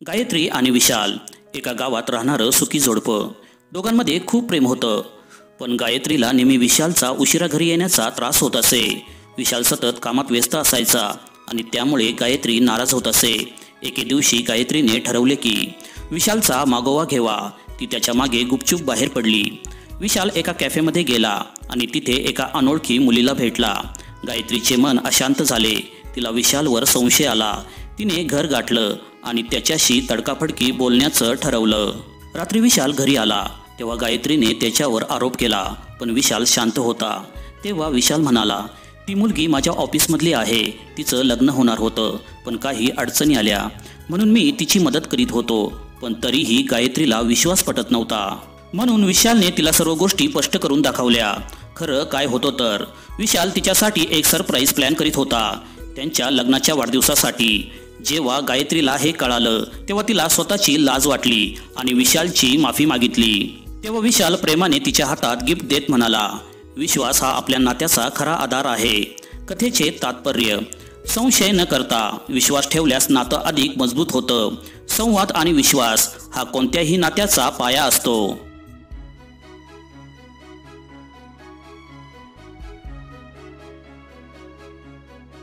गायत्री आणि विशाल एका गावात राहणारं सुखी जोडपं. दोघांमध्ये खूप प्रेम होतं. पण गायत्रीला नेहमी विशालचा उशिरा घरी येण्याचा त्रास होत असे. विशाल सतत कामात व्यस्त असायचा आणि त्यामुळे गायत्री नाराज होत असे. एके दिवशी गायत्रीने ठरवले की विशालचा मागोवा घ्यावा. ती त्याच्या मागे गुपचूप बाहेर पडली. विशाल एका कॅफेमध्ये गेला आणि तिथे एका अनोळखी मुलीला भेटला. गायत्रीचे मन अशांत झाले. तिला विशालवर संशय आला. तिने घर गाठलं आणि त्याच्याशी तडकाफडकी बोलण्याचं ठरवलं. रात्री विशाल घरी आला तेव्हा गायत्रीने त्याच्यावर आरोप केला, पण विशाल शांत होता. तेव्हा विशाल म्हणाला, ती मुलगी माझ्या ऑफिसमधली आहे. तिचं लग्न होणार होतं, पण काही अडचणी आल्या म्हणून मी तिची मदत करीत होतो. पण तरीही गायत्रीला विश्वास पटत नव्हता. म्हणून विशालने तिला सर्व गोष्टी स्पष्ट करून दाखवल्या. खरं काय होतं तर विशाल तिच्यासाठी एक सरप्राईज प्लॅन करीत होता, त्यांच्या लग्नाच्या वाढदिवसासाठी. जेव्हा गायत्रीला हे कळालं तेव्हा तिला स्वतःची लाज वाटली आणि विशालची माफी मागितली. तेव्हा विशाल प्रेमाने तिच्या हातात गिफ्ट देत म्हणाला, विश्वास हा आपल्या नात्याचा खरा आधार आहे. कथेचे तात्पर्य: संशय न करता विश्वास ठेवल्यास नातं अधिक मजबूत होतं. संवाद आणि विश्वास हा कोणत्याही नात्याचा पाया असतो.